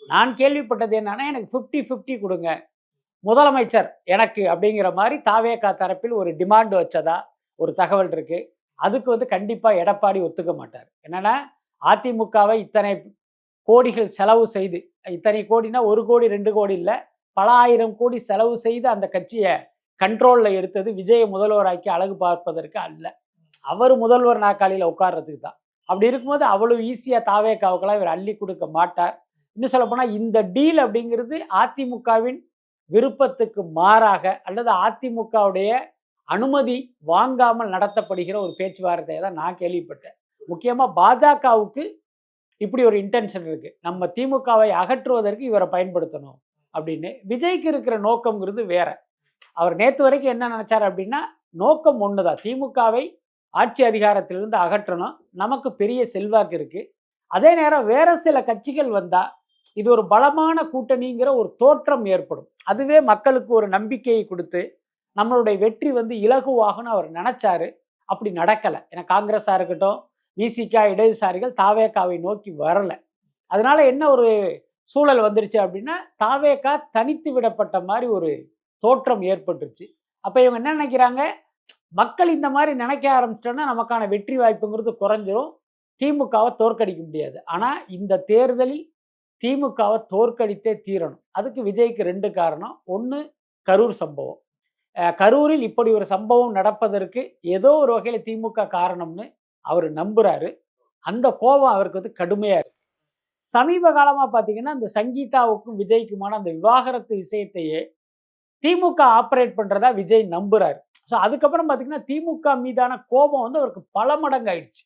நான் கேள்விப்பட்டது என்னன்னா, எனக்கு 50-50 குடுங்க. முதலமைச்சர் எனக்கு அப்படிங்கிற மாரி தாவேகா தரப்பில் ஒரு டிமாண்ட் வச்சதா ஒரு தகவல் இருக்கு. அதுக்கு வந்து கண்டிப்பா எடப்பாடி ஒத்துக்க மாட்டார். என்னன்னா, அதிமுகவை இத்தனை கோடிகள் செலவு செய்து, இத்தனை கோடினா 1 கோடி 2 கோடி இல்ல. பல ஆயிரம் கோடி செலவு செய்து அந்த கட்சிய கண்ட்ரோல்ல எடுத்தது விஜய முதல்வராக்கி அழகு பார்ப்பதற்கு அல்ல. அவரு முதல்வர் நாற்காலியில உட்கார்றதுக்கு தான். அப்படி இருக்கும்போது அவ்வளவு ஈஸியா தாவேகாவுக்கெல்லாம் இவர் அள்ளி குடுக்க மாட்டார். இன்னும் சொல்லப்போனா இந்த டீல் அப்படிங்கிறது அதிமுகவின் விருப்பத்துக்கு மாறாக அல்லது அதிமுகவுடைய அனுமதி வாங்காமல் நடத்தப்படுகிற ஒரு பேச்சுவார்த்தையை தான் நான் கேள்விப்பட்டேன். முக்கியமா பாஜகவுக்கு இப்படி ஒரு இன்டென்ஷன் இருக்கு. நம்ம திமுகவை அகற்றுவதற்கு இவரை பயன்படுத்தணும் அப்படின்னு. விஜய்க்கு இருக்கிற நோக்கம்ங்கிறது வேற. அவர் நேத்து வரைக்கும் என்ன நினைச்சாரு அப்படின்னா, நோக்கம் ஒண்ணுதான். திமுகவை ஆட்சி அதிகாரத்திலிருந்து அகற்றணும். நமக்கு பெரிய செல்வாக்கு இருக்கு. அதே நேரம் வேற சில கட்சிகள் வந்தா, இது ஒரு பலமான கூட்டணிங்கிற ஒரு தோற்றம் ஏற்படும். அதுவே மக்களுக்கு ஒரு நம்பிக்கையை குடுத்து, நம்மளுடைய வெற்றி வந்து இலகுவாகும்னு அவர் நெனச்சாரு. அப்படி நடக்கல. ஏன்னா காங்கிரஸா இருக்கட்டும், விசிக, இடதுசாரிகள் தாவேகாவை நோக்கி வரல. அதனால என்ன ஒரு சூழல் வந்துருச்சு அப்படின்னா, தாவேகா தனித்து விடப்பட்ட மாரி ஒரு தோற்றம் ஏற்பட்டுருச்சு. அப்ப இவங்க என்ன நெனைக்கிறாங்க, மக்கள் இந்த மாரி நெனைக்க ஆரம்பிச்சுட்டோம்னா, நமக்கான வெற்றி வாய்ப்புங்கிறது குறைஞ்சிரும். திமுகவ தோற்கடிக்க முடியாது. ஆனா, இந்த தேர்தலில் திமுகவ தோற்கடித்தே தீரணும். அதுக்கு விஜய்க்கு 2 காரணம். 1 கரூர் சம்பவம். கரூரில் இப்படி ஒரு சம்பவம் நடப்பதற்கு ஏதோ ஒரு வகையில திமுக காரணம்னு அவரு நம்புறாரு. அந்த கோபம் அவருக்கு வந்து கடுமையா இருக்கு. சமீப காலமா பார்த்தீங்கன்னா, இந்த சங்கீதாவுக்கும் விஜய்க்குமான அந்த விவாகரத்து விஷயத்தையே திமுக ஆப்பரேட் பண்றதா விஜய் நம்புறாரு. ஸோ அதுக்கப்புறம் பார்த்தீங்கன்னா, திமுக மீதான கோபம் வந்து அவருக்கு பல மடங்கு ஆயிடுச்சு.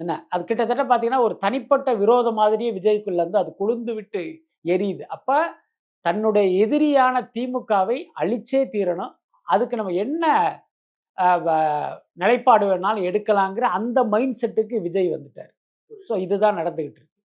என்ன, அது கிட்டத்தட்ட பார்த்தீங்கன்னா, ஒரு தனிப்பட்ட விரோதம் மாதிரியே விஜய்க்குள்ள இருந்து அது கொழுந்து விட்டு எரியுது. அப்ப தன்னுடைய எதிரியான திமுகவை அழிச்சே தீரணும். அதுக்கு நம்ம என்ன அ வ நிலைப்பாடு வேணாலும் எடுக்கலாங்கிற அந்த மைண்ட் செட்டுக்கு விஜய் வந்துட்டாரு. ஸோ இதுதான் நடந்துகிட்டு இருக்கு.